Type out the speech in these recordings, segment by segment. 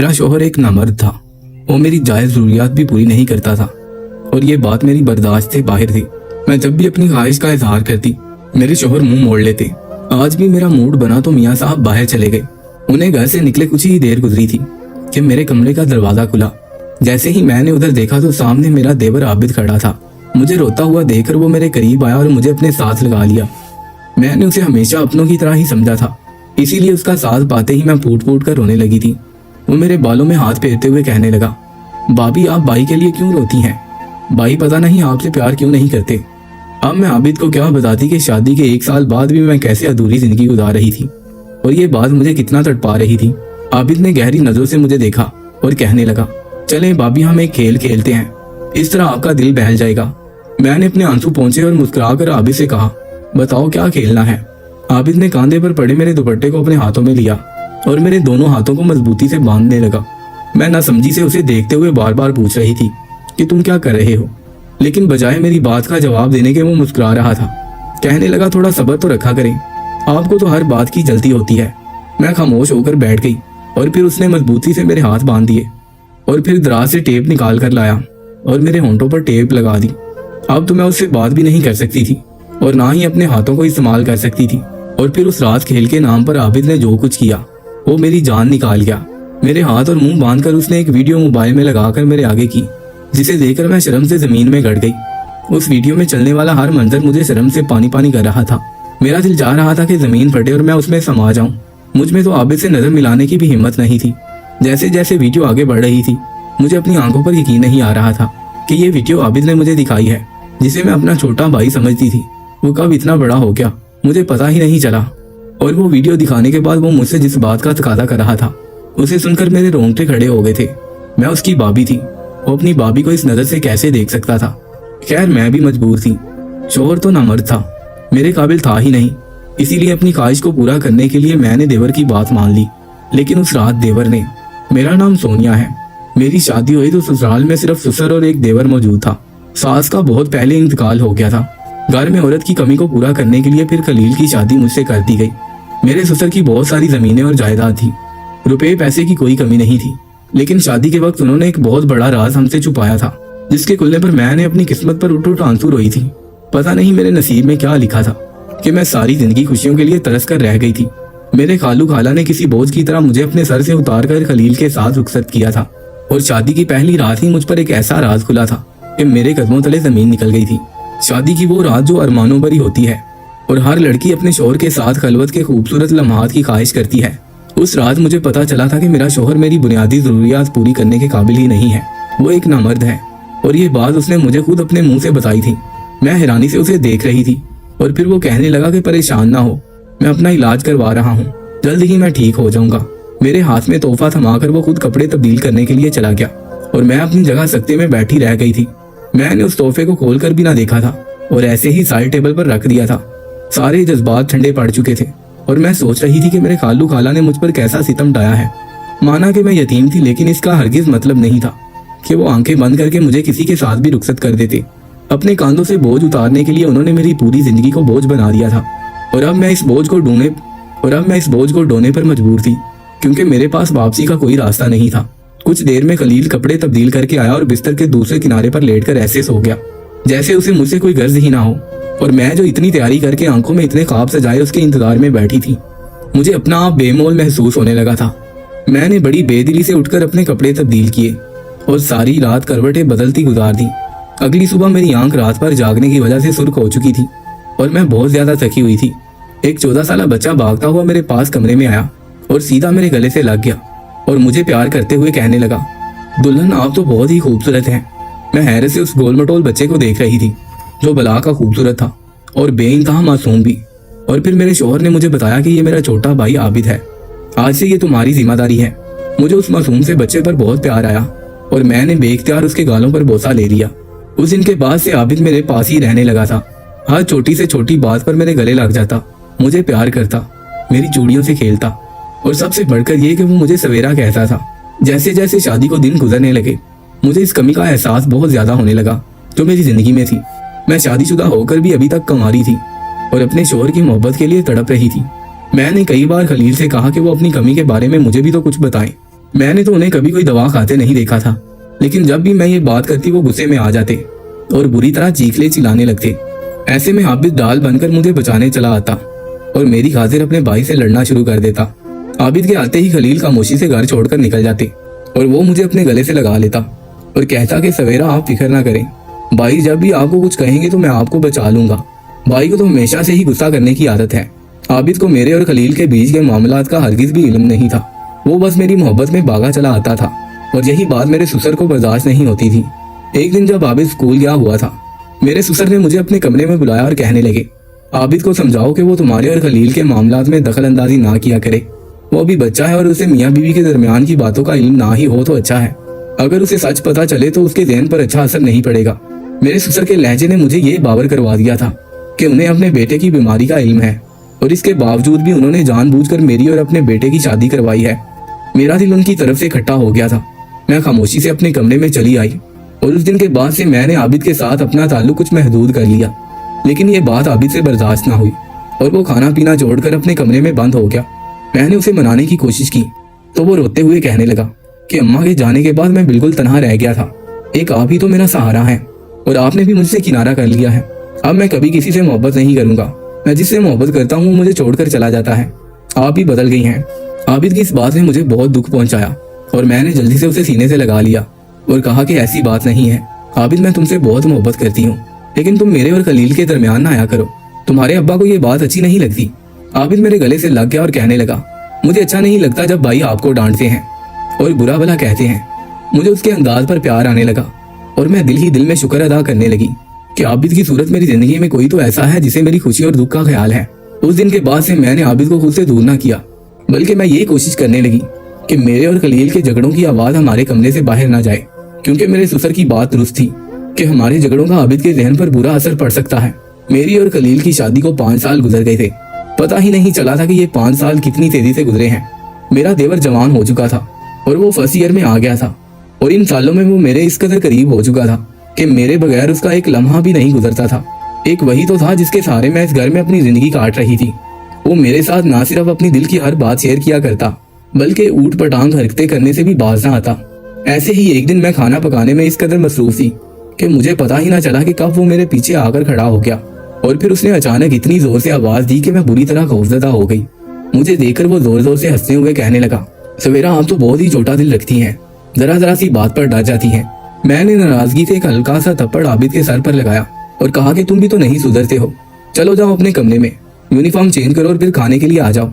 मेरा शौहर एक नामर्द था। वो मेरी जायज़ ज़रूरियात भी पूरी नहीं करता था और ये बात मेरी बर्दाश्त से बाहर थी। मैं जब भी अपनी ख्वाहिश का इजहार करती, मेरे शौहर मुंह मोड़ लेते। आज भी मेरा मूड बना तो मियाँ साहब बाहर चले गए। उन्हें घर से निकले कुछ ही देर गुजरी थी कि मेरे कमरे का दरवाजा खुला। जैसे ही मैंने उधर देखा तो सामने मेरा देवर आबिद खड़ा था। मुझे रोता हुआ देखकर वो मेरे करीब आया और मुझे अपने साथ लगा लिया। मैंने उसे हमेशा अपनों की तरह ही समझा था, इसीलिए उसका साथ पाते ही मैं फूट फूट कर रोने लगी थी। वो मेरे बालों में हाथ फेरते हुए कहने लगा, भाभी आप भाई के लिए क्यों रोती हैं? भाई पता नहीं आपसे प्यार क्यों नहीं करते। अब मैं आबिद को क्या बताती कि शादी के 1 साल बाद भी मैं कैसे अधूरी जिंदगी गुजार रही थी और ये बात मुझे कितना तड़पा रही थी। आबिद ने गहरी नजरों से मुझे देखा और कहने लगा, चलें भाभी हम एक खेल खेलते हैं, इस तरह आपका दिल बहल जाएगा। मैंने अपने आंसू पोंछे और मुस्कुराकर आबिद से कहा, बताओ क्या खेलना है? आबिद ने कांधे पर पड़े मेरे दुपट्टे को अपने हाथों में लिया और मेरे दोनों हाथों को मजबूती से बांधने लगा। मैं नासमझी से उसे देखते हुए बार बार पूछ रही थी कि तुम क्या कर रहे हो, लेकिन बजाय मेरी बात का जवाब देने के वो मुस्कुरा रहा था। कहने लगा, थोड़ा सब्र तो रखा करें, आपको तो हर बात की जल्दी होती है। मैं खामोश होकर बैठ गई और फिर उसने मजबूती से मेरे हाथ बांध दिए और फिर दराज से टेप निकाल कर लाया और मेरे होंठों पर टेप लगा दी। अब तो मैं उससे बात भी नहीं कर सकती थी और ना ही अपने हाथों को इस्तेमाल कर सकती थी। और फिर उस रात खेल के नाम पर आबिद ने जो कुछ किया वो मेरी जान निकाल गया। मेरे हाथ और मुंह बांधकर उसने एक वीडियो मोबाइल में लगाकर मेरे आगे की, जिसे देखकर मैं शर्म से जमीन में गड़ गई। उस वीडियो में चलने वाला हर मंजर मुझे शर्म से पानी पानी कर रहा था। मेरा दिल चाह रहा था कि जमीन फटे और मैं उसमें समा जाऊं। मुझ में तो आबिद से नजर मिलाने की भी हिम्मत नहीं थी। जैसे जैसे वीडियो आगे बढ़ रही थी मुझे अपनी आंखों पर यकीन नहीं आ रहा था कि ये वीडियो आबिद ने मुझे दिखाई है, जिसे मैं अपना छोटा भाई समझती थी। वो कब इतना बड़ा हो गया मुझे पता ही नहीं चला। और वो वीडियो दिखाने के बाद वो मुझसे जिस बात का तकाजा कर रहा था उसे सुनकर मेरे रोंगटे खड़े हो गए थे। मैं उसकी भाभी थी, वो अपनी भाभी को इस नजर से कैसे देख सकता था? खैर मैं भी मजबूर थी। शौहर तो नामर्द था, मेरे काबिल था ही नहीं, इसीलिए अपनी ख्वाहिश को पूरा करने के लिए मैंने देवर की बात मान ली। लेकिन उस रात देवर ने, मेरा नाम सोनिया है, मेरी शादी हुई तो ससुराल में सिर्फ ससुर और एक देवर मौजूद था। सास का बहुत पहले इंतकाल हो गया था। घर में औरत की कमी को पूरा करने के लिए फिर खलील की शादी मुझसे कर दी गई। मेरे ससुर की बहुत सारी जमीनें और जायदाद थी, रुपए पैसे की कोई कमी नहीं थी। लेकिन शादी के वक्त उन्होंने एक बहुत बड़ा राज हमसे छुपाया था, जिसके खुलने पर मैंने अपनी किस्मत पर उठ उठ आंसू रोई थी। पता नहीं मेरे नसीब में क्या लिखा था कि मैं सारी जिंदगी खुशियों के लिए तरस कर रह गई थी। मेरे खालू खाला ने किसी बोझ की तरह मुझे अपने सर से उतार कर खलील के साथ रुखसत किया था और शादी की पहली रात ही मुझ पर एक ऐसा राज खुला था कि मेरे कदमों तले जमीन निकल गई थी। शादी की वो रात जो अरमानों भरी होती है और हर लड़की अपने शौहर के साथ खलवत के खूबसूरत लम्हात की ख्वाहिश करती है। उस रात मुझे पता चला था कि मेरा शौहर मेरी बुनियादी जरूरियात पूरी करने के काबिल ही नहीं है, वो एक नामर्द है। और ये बात उसने मुझे खुद अपने मुंह से बताई थी। मैं हैरानी से उसे देख रही थी और फिर वो कहने लगा कि परेशान ना हो, मैं अपना इलाज करवा रहा हूँ, जल्द ही मैं ठीक हो जाऊंगा। मेरे हाथ में तोहफा थमाकर वो खुद कपड़े तब्दील करने के लिए चला गया और मैं अपनी जगह सख्ते में बैठी रह गई थी। मैंने उस तोहफे को खोलकर भी ना देखा था और ऐसे ही साइड टेबल पर रख दिया था। सारे जज्बात ठंडे पड़ चुके थे और मैं सोच रही थी कि मेरे खालू खाला ने मुझ पर कैसा सितम ढाया है। माना कि मैं यतीम थी, लेकिन इसका हरगिज मतलब नहीं था कि वो आंखें बंद करके मुझे किसी के साथ भी रुखसत कर देते। अपने कांधों से बोझ उतारने के लिए उन्होंने मेरी पूरी जिंदगी को बोझ बना दिया था और अब मैं इस बोझ को ढोने पर मजबूर थी, क्योंकि मेरे पास वापसी का कोई रास्ता नहीं था। कुछ देर में खलील कपड़े तब्दील करके आया और बिस्तर के दूसरे किनारे पर लेटकर ऐसे सो गया जैसे उसे मुझसे कोई गर्ज ही ना हो। और मैं जो इतनी तैयारी करके आंखों में इतने ख्वाब सजाए उसके इंतजार में बैठी थी, मुझे अपना आप बेमोल महसूस होने लगा था। मैंने बड़ी बेदिली से उठकर अपने कपड़े तब्दील किए और सारी रात करवटें बदलती गुजार दी। अगली सुबह मेरी आंख रात भर जागने की वजह से सुर्ख हो चुकी थी और मैं बहुत ज्यादा थकी हुई थी। एक 14 साल बच्चा भागता हुआ मेरे पास कमरे में आया और सीधा मेरे गले से लग गया और मुझे प्यार करते हुए कहने लगा, दुल्हन आप तो बहुत ही खूबसूरत हैं। मैं हैरत से उस गोल मटोल बच्चे को देख रही थी जो बला का खूबसूरत था और बेइंतहा मासूम भी। और फिर मेरे शौहर ने मुझे बताया कि ये मेरा छोटा भाई आबिद है, आज से ये तुम्हारी जिम्मेदारी है। मुझे उस मासूम से बच्चे पर बहुत प्यार आया और मैंने बेख्तियार उसके गालों पर बोसा ले लिया। उस दिन के बाद से आबिद मेरे पास ही रहने लगा था। हर छोटी से छोटी बात पर मेरे गले लग जाता, मुझे प्यार करता, मेरी चूड़ियों से खेलता और सबसे बढ़कर ये कि वो मुझे सवेरा कहता था। जैसे जैसे शादी को दिन गुजरने लगे मुझे इस कमी का एहसास बहुत ज्यादा होने लगा जो मेरी जिंदगी में थी। मैं शादीशुदा होकर भी अभी तक कंवारी थी और अपने शौहर की मोहब्बत के लिए तड़प रही थी। मैंने कई बार खलील से कहा कि वो अपनी कमी के बारे में मुझे भी तो कुछ बताएं, मैंने तो उन्हें कभी कोई दवा खाते नहीं देखा था, लेकिन जब भी मैं ये बात करती वो गुस्से में आ जाते और बुरी तरह चीखने चिल्लाने लगते। ऐसे में आबिद डाल बनकर मुझे बचाने चला आता और मेरी खातिर अपने भाई से लड़ना शुरू कर देता। आबिद के आते ही खलील खामोशी से घर छोड़कर निकल जाते और वो मुझे अपने गले से लगा लेता और कहता कि सवेरा आप फिक्र ना करें, भाई जब भी आपको कुछ कहेंगे तो मैं आपको बचा लूंगा। भाई को तो हमेशा से ही गुस्सा करने की आदत है। आबिद को मेरे और खलील के बीच के मामलात का हरगिज भी इल्म नहीं था। वो बस मेरी मोहब्बत में भागा चला आता था और यही बात मेरे ससुर को बर्दाश्त नहीं होती थी। एक दिन जब आबिद स्कूल गया हुआ था, मेरे ससुर ने मुझे अपने कमरे में बुलाया और कहने लगे, आबिद को समझाओ कि वो तुम्हारे और खलील के मामलात में दखल अंदाजी ना किया करे। वो अभी बच्चा है और उसे मियाँ बीवी के दरमियान की बातों का इल्म ना ही हो तो अच्छा है। अगर उसे सच पता चले तो उसके ज़हन पर अच्छा असर नहीं पड़ेगा। मेरे ससुर के लहजे ने मुझे ये बावर करवा दिया था कि उन्हें अपने बेटे की बीमारी का इल्म है और इसके बावजूद भी उन्होंने जानबूझकर मेरी और अपने बेटे की शादी करवाई है। मेरा दिल उनकी तरफ से इकट्ठा हो गया था। मैं खामोशी से अपने कमरे में चली आई और उस दिन के बाद से मैंने आबिद के साथ अपना ताल्लुक कुछ महदूद कर लिया। लेकिन ये बात आबिद से बर्दाश्त ना हुई और वो खाना पीना छोड़कर अपने कमरे में बंद हो गया। मैंने उसे मनाने की कोशिश की तो वो रोते हुए कहने लगा कि अम्मा के जाने के बाद मैं बिल्कुल तन्हा रह गया था। एक आप ही तो मेरा सहारा है और आपने भी मुझसे किनारा कर लिया है। अब मैं कभी किसी से मोहब्बत नहीं करूंगा। मैं जिससे मोहब्बत करता हूँ वो मुझे छोड़कर चला जाता है। आप ही बदल गई हैं। आबिद की इस बात ने मुझे बहुत दुख पहुंचाया और मैंने जल्दी से उसे सीने से लगा लिया और कहा कि ऐसी बात नहीं है आबिद, मैं तुमसे बहुत मोहब्बत करती हूँ, लेकिन तुम मेरे और खलील के दरमियान ना आया करो। तुम्हारे अब्बा को ये बात अच्छी नहीं लगती। आबिद मेरे गले से लग गया और कहने लगा, मुझे अच्छा नहीं लगता जब भाई आपको डांटते हैं और बुरा भला कहते हैं। मुझे उसके अंदाज पर प्यार आने लगा और मैं दिल ही दिल में शुक्र अदा करने लगी कि आबिद की सूरत मेरी जिंदगी में कोई तो ऐसा है जिसे मेरी खुशी और दुख का ख्याल है। उस दिन के बाद से मैंने आबिद को खुद से दूर ना किया, बल्कि मैं ये कोशिश करने लगी कि मेरे और खलील के झगड़ों की आवाज हमारे कमरे से बाहर ना जाए, क्योंकि मेरे ससुर की बात दुरुस्त थी कि हमारे झगड़ों का आबिद के जहन पर बुरा असर पड़ सकता है। मेरी और खलील की शादी को 5 साल गुजर गए थे। पता ही नहीं चला था कि ये 5 साल कितनी तेजी से गुजरे हैं। मेरा देवर जवान हो चुका था और वो फर्स्ट ईयर में आ गया था और इन सालों में वो मेरे इस कदर करीब हो चुका था कि मेरे बगैर उसका एक लम्हा भी नहीं गुजरता था। एक वही तो था जिसके सहारे मैं इस घर में अपनी जिंदगी काट रही थी। वो मेरे साथ ना सिर्फ अपनी दिल की हर बात शेयर किया करता, बल्कि ऊट पटांग हरकतें करने से भी बाज ना आता। ऐसे ही एक दिन मैं खाना पकाने में इस कदर मसरूफ थी कि मुझे पता ही ना चला कि कब वो मेरे पीछे आकर खड़ा हो गया और फिर उसने अचानक इतनी जोर से आवाज दी कि मैं बुरी तरह खौफजदा हो गई। मुझे देखकर वो जोर जोर से हंसते हुए कहने लगा, सवेरा आप तो बहुत ही छोटा दिल रखती हैं, जरा जरा सी बात पर डर जाती हैं। मैंने नाराजगी से एक हल्का सा थप्पड़ आबिद के सर पर लगाया और कहा कि तुम भी तो नहीं सुधरते हो, चलो जाओ अपने कमरे में, यूनिफॉर्म चेंज करो और फिर खाने के लिए आ जाओ।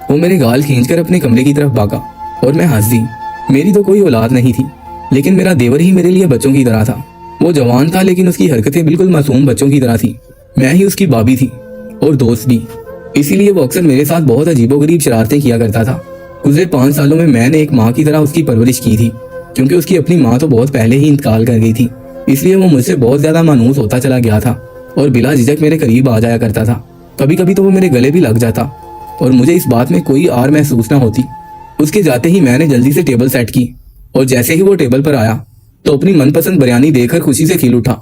वो मेरे गाल खींचकर अपने कमरे की तरफ भागा और मैं हंस दी। मेरी तो कोई औलाद नहीं थी, लेकिन मेरा देवर ही मेरे लिए बच्चों की तरह था। वो जवान था लेकिन उसकी हरकतें बिल्कुल मासूम बच्चों की तरह थी। मैं ही उसकी भाभी थी और दोस्त भी, इसीलिए वो अक्सर मेरे साथ बहुत अजीबोगरीब शरारतें किया करता था। गुजरे 5 सालों में मैंने एक माँ की तरह उसकी परवरिश की थी, क्योंकि उसकी अपनी माँ तो बहुत पहले ही इंतकाल कर गई थी। इसलिए वो मुझसे बहुत ज्यादा मानूस होता चला गया था और बिला झिझक मेरे करीब आ जाया करता था। कभी कभी तो वो मेरे गले भी लग जाता और मुझे इस बात में कोई आर महसूस न होती। उसके जाते ही मैंने जल्दी से टेबल सेट की और जैसे ही वो टेबल पर आया तो अपनी मनपसंद बिरयानी देखकर खुशी से खिल उठा।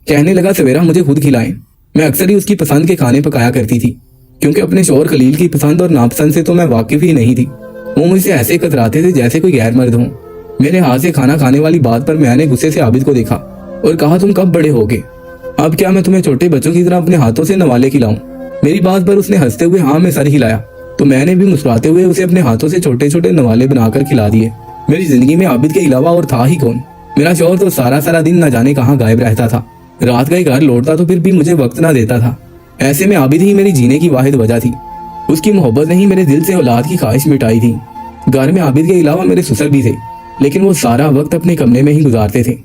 कहने लगा, सवेरा मुझे खुद खिलाएं। मैं अक्सर ही उसकी पसंद के खाने पकाया करती थी, क्योंकि अपने शौहर खलील की पसंद और नापसंद से तो मैं वाकिफ ही नहीं थी। वो मुझसे ऐसे कतराते थे जैसे कोई गैर मर्द हो। मेरे हाथ से खाना खाने वाली बात पर मैंने गुस्से से आबिद को देखा और कहा, तुम कब बड़े होगे? अब क्या मैं तुम्हें छोटे बच्चों की तरह अपने हाथों से नवाले खिलाऊं? मेरी बात पर उसने हंसते हुए हाँ में सर हिलाया तो मैंने भी मुस्कुराते हुए उसे अपने हाथों से छोटे छोटे नवाले बनाकर खिला दिए। मेरी जिंदगी में आबिद के अलावा और था ही कौन? मेरा शौहर तो सारा सारा दिन न जाने कहाँ गायब रहता था। रात का ही घर लौटता तो फिर भी मुझे वक्त ना देता था। ऐसे में आबिद ही मेरी जीने की वाहिद वजह थी। उसकी मोहब्बत ने ही मेरे दिल से औलाद की ख्वाहिश मिटाई थी। घर में आबिद के अलावा मेरे ससुर भी थे, लेकिन वो सारा वक्त अपने कमरे में ही गुजारते थे।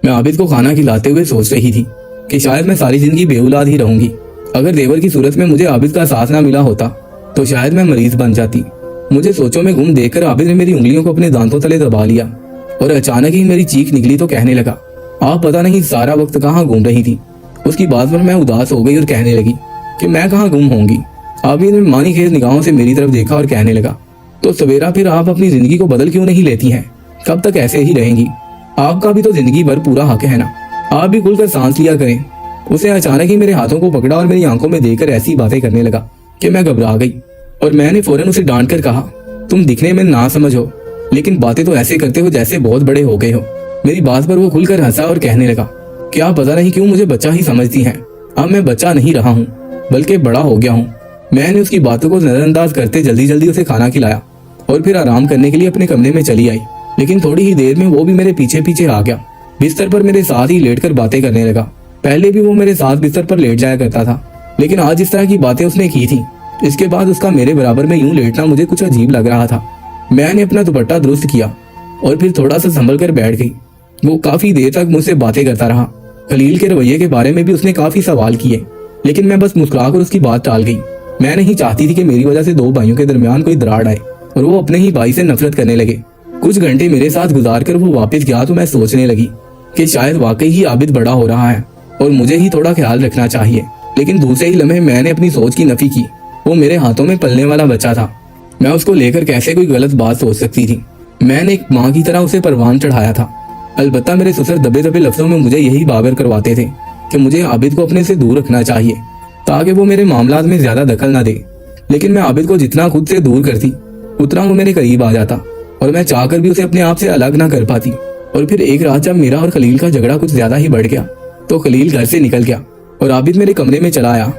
मैं आबिद को खाना खिलाते हुए सोच रही थी कि शायद मैं सारी जिंदगी बेऔलाद ही रहूंगी। अगर देवर की सूरत में मुझे आबिद का साथ ना मिला होता तो शायद मैं मरीज बन जाती। मुझे सोचों में गुम देखकर आबिद ने मेरी उंगलियों को अपने दांतों तले दबा लिया और अचानक ही मेरी चीख निकली तो कहने लगा, आप पता नहीं सारा वक्त कहाँ घूम रही थी। उसकी बात पर मैं उदास हो गई और कहने लगी कि मैं कहाँ गुम होंगी। आबिद ने मानी खेज निगाहों से मेरी तरफ देखा और कहने लगा, तो सवेरा फिर आप अपनी जिंदगी को बदल क्यों नहीं लेती हैं? कब तक ऐसे ही रहेंगी? आपका भी तो जिंदगी भर पूरा हक है ना, आप भी खुलकर सांस लिया करें। उसे अचानक ही मेरे हाथों को पकड़ा और मेरी आंखों में देखकर ऐसी बातें करने लगा कि मैं घबरा गई और मैंने फौरन उसे डांट कर कहा, तुम दिखने में ना समझ हो, लेकिन बातें तो ऐसे करते हो जैसे बहुत बड़े हो गए हो। मेरी बात पर वो खुलकर हंसा और कहने लगा कि आप पता नहीं क्यों मुझे बच्चा ही समझती हैं। अब मैं बच्चा नहीं रहा हूँ, बल्कि बड़ा हो गया हूँ। मैंने उसकी बातों को नजरअंदाज करते जल्दी जल्दी उसे खाना खिलाया और फिर आराम करने के लिए अपने कमरे में चली आई। लेकिन थोड़ी ही देर में वो भी मेरे पीछे पीछे आ गया। बिस्तर पर मेरे साथ ही लेटकर बातें करने लगा। पहले भी वो मेरे साथ बिस्तर पर लेट जाया करता था, लेकिन आज इस तरह की बातें उसने की थी। इसके बाद उसका मेरे बराबर में यूं लेटना मुझे कुछ अजीब लग रहा था। मैंने अपना दुपट्टा दुरुस्त किया और फिर थोड़ा सा संभल कर बैठ गई। वो काफी देर तक मुझसे बातें करता रहा। खलील के रवैये के बारे में भी उसने काफी सवाल किए, लेकिन मैं बस मुस्कुराकर उसकी बात टाल गई। मैं नहीं चाहती थी कि मेरी वजह से दो भाइयों के दरमियान कोई दरार आए और वो अपने ही भाई से नफरत करने लगे। कुछ घंटे मेरे साथ गुजार कर वो वापस गया तो मैं सोचने लगी कि शायद वाकई ही आबिद बड़ा हो रहा है और मुझे ही थोड़ा ख्याल रखना चाहिए। लेकिन दूसरे ही लम्हे मैंने अपनी सोच की नफी की। वो मेरे हाथों में पलने वाला बच्चा था। मैं उसको लेकर कैसे कोई गलत बात सोच सकती थी। मैंने एक माँ की तरह उसे परवान चढ़ाया था। अलबत्ता मेरे ससुर दबे दबे लफ्जों में मुझे यही बावर करवाते थे कि मुझे आबिद को अपने से दूर रखना चाहिए ताकि वो मेरे मामलात में ज्यादा दखल ना दे। लेकिन मैं आबिद को जितना खुद से दूर करती उतना वो मेरे करीब आ जाता और मैं चाहकर भी उसे अपने आप से अलग ना कर पाती। और फिर एक रात जब मेरा और खलील का झगड़ा कुछ ज्यादा ही बढ़ गया तो खलील घर से निकल गया और आबिद मेरे कमरे में चला आया।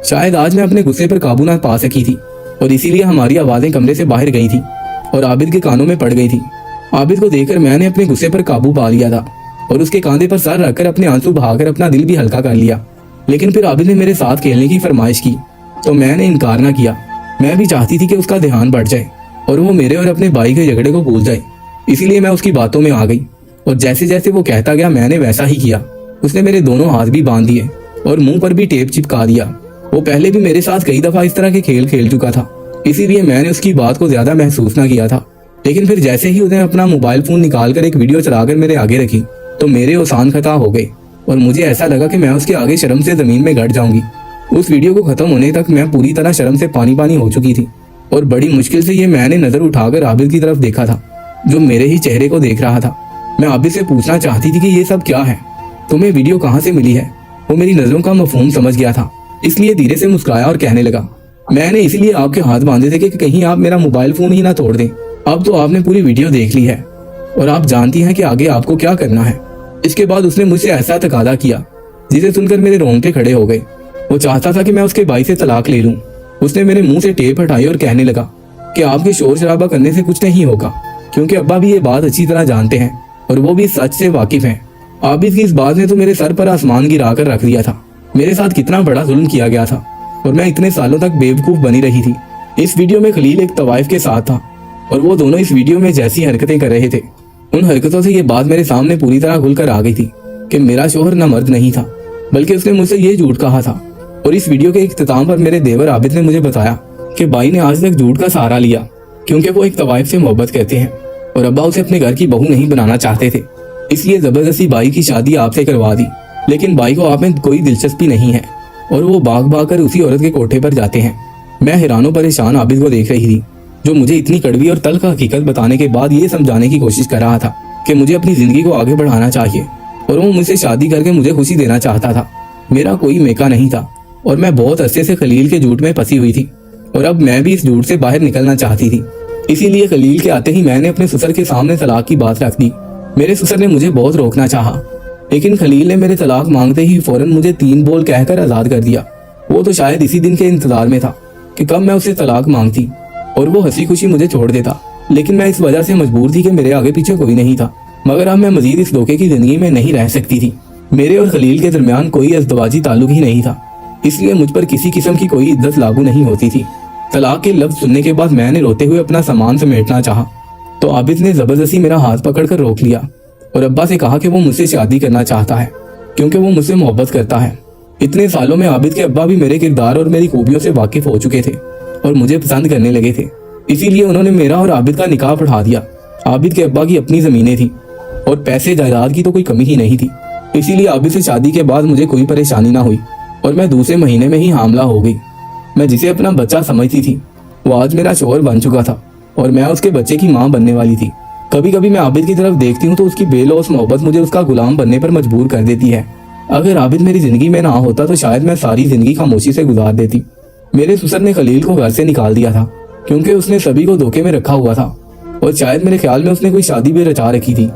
शायद आज मैं अपने गुस्से पर काबू ना पा सकी थी और इसीलिए हमारी आवाजें कमरे से बाहर गई थी और आबिद के कानों में पड़ गई थी। आबिद को देखकर मैंने अपने गुस्से पर काबू पा लिया था और उसके कांधे पर सर रखकर अपने आंसू बहाकर अपना दिल भी हल्का कर लिया। लेकिन फिर आबिद ने मेरे साथ खेलने की फरमाइश की तो मैंने इनकार ना किया। मैं भी चाहती थी कि उसका ध्यान बढ़ जाए और वो मेरे और अपने भाई के झगड़े को भूल जाए। इसीलिए मैं उसकी बातों में आ गई और जैसे जैसे वो कहता गया मैंने वैसा ही किया। उसने मेरे दोनों हाथ भी बांध दिए और मुंह पर भी टेप चिपका दिया। वो पहले भी मेरे साथ कई दफा इस तरह के खेल खेल चुका था, इसीलिए मैंने उसकी बात को ज्यादा महसूस ना किया था। लेकिन फिर जैसे ही उसने अपना मोबाइल फोन निकालकर एक वीडियो चलाकर मेरे आगे रखी तो मेरे ओसान खता हो गए और मुझे ऐसा लगा कि मैं उसके आगे शर्म से जमीन में गड़ जाऊंगी। उस वीडियो को खत्म होने तक मैं पूरी तरह शर्म से पानी पानी हो चुकी थी और बड़ी मुश्किल से ये मैंने नजर उठाकर आबिद की तरफ देखा था जो मेरे ही चेहरे को देख रहा था। मैं आबिद से पूछना चाहती थी कि ये सब क्या है, तुम्हें वीडियो कहाँ से मिली है। वो मेरी नजरों का मफहूम समझ गया था, इसलिए धीरे से मुस्कुराया और कहने लगा मैंने इसीलिए आपके हाथ बांधे थे कि कहीं आप मेरा मोबाइल फोन ही ना तोड़ दें। अब तो आपने पूरी वीडियो देख ली है और आप जानती हैं कि आगे आपको क्या करना है। इसके बाद उसने मुझसे ऐसा तकादा किया जिसे सुनकर मेरे रोंगटे खड़े हो गए। वो चाहता था कि मैं उसके भाई से तलाक ले लूं। उसने मेरे मुंह से टेप हटाई और कहने लगा कि आपके शोर शराबा करने से कुछ नहीं होगा, क्योंकि अब्बा भी ये बात अच्छी तरह जानते हैं और वो भी सच से वाकिफ हैं। आबिद की इस बात ने तो मेरे सर पर आसमान गिरा कर रख दिया था। मेरे साथ कितना बड़ा जुल्म किया गया था और मैं इतने सालों तक बेवकूफ बनी रही थी। इस वीडियो में खलील एक तवाइफ के साथ था और वो दोनों इस वीडियो में जैसी हरकतें कर रहे थे उन हरकतों से ये बात मेरे सामने पूरी तरह खुलकर आ गई थी कि मेरा शोहर न मर्द नहीं था, बल्कि उसने मुझसे ये झूठ कहा था। और इस वीडियो के इख्तिताम पर मेरे देवर आबिद ने मुझे बताया कि भाई ने आज तक झूठ का सहारा लिया क्योंकि वो एक तवाइफ से मोहब्बत करते हैं और अब्बा उसे अपने घर की बहू नहीं बनाना चाहते थे, इसलिए जबरदस्ती भाई की शादी आपसे करवा दी। लेकिन भाई को आप में कोई दिलचस्पी नहीं है और वो भाग भाग कर उसी औरत के कोठे पर जाते हैं। मैं हैरानों परेशान आबिद को देख रही थी जो मुझे इतनी कड़वी और तल्ख हकीकत बताने के बाद ये समझाने की कोशिश कर रहा था कि मुझे अपनी जिंदगी को आगे बढ़ाना चाहिए और वो मुझसे शादी करके मुझे खुशी देना चाहता था। मेरा कोई मेका नहीं था और मैं बहुत अरसे से खलील के झूठ में फंसी हुई थी और अब मैं भी इस झूठ से बाहर निकलना चाहती थी। इसीलिए खलील के आते ही मैंने अपने ससुर के सामने तलाक की बात रख दी। मेरे ससुर ने मुझे बहुत रोकना चाहा, लेकिन खलील ने मेरे तलाक मांगते ही फौरन मुझे 3 बोल कहकर आजाद कर दिया। वो तो शायद इसी दिन के इंतजार में था कि कब मैं उसे तलाक मांगती और वो हंसी खुशी मुझे छोड़ देता। लेकिन मैं इस वजह से मजबूर थी कि मेरे आगे पीछे कोई नहीं था, मगर अब मैं मजीद इस धोखे की जिंदगी में नहीं रह सकती थी। मेरे और खलील के दरमियान कोई अज़दवाजी ताल्लुक ही नहीं था, इसलिए मुझ पर किसी किस्म की कोई इज्जत लागू नहीं होती थी। तलाक के लफ्ज सुनने के बाद मैंने रोते हुए अपना सामान समेटना चाहा तो आबिद ने जबरदस्ती मेरा हाथ पकड़कर रोक लिया और अब्बा से कहा कि वो मुझसे शादी करना चाहता है क्योंकि वो मुझसे मोहब्बत करता है। इतने सालों में आबिद के अब्बा भी मेरे किरदार और मेरी खूबियों से वाकिफ हो चुके थे और मुझे पसंद करने लगे थे, इसीलिए उन्होंने मेरा और आबिद का निकाह पढ़ा दिया। आबिद के अब्बा की अपनी जमीनें थी और पैसे जायदाद की तो कोई कमी ही नहीं थी, इसीलिए आबिद से शादी के बाद मुझे कोई परेशानी ना हुई और मैं दूसरे महीने में ही हामला हो गई। मैं जिसे अपना बच्चा समझती थी वो आज मेरा शोहर बन चुका था और मैं उसके बच्चे की माँ बनने वाली थी। कभी कभी मैं आबिद की तरफ देखती हूँ तो उसकी बेलौस मोहब्बत मुझे उसका गुलाम बनने पर मजबूर कर देती है। अगर आबिद मेरी जिंदगी में ना होता तो शायद मैं सारी जिंदगी खामोशी से गुजार देती। मेरे ससुर ने खलील को घर से निकाल दिया था क्योंकि उसने सभी को धोखे में रखा हुआ था। और शायद मेरे ख्याल में उसने कोई शादी भी रचा रखी थी।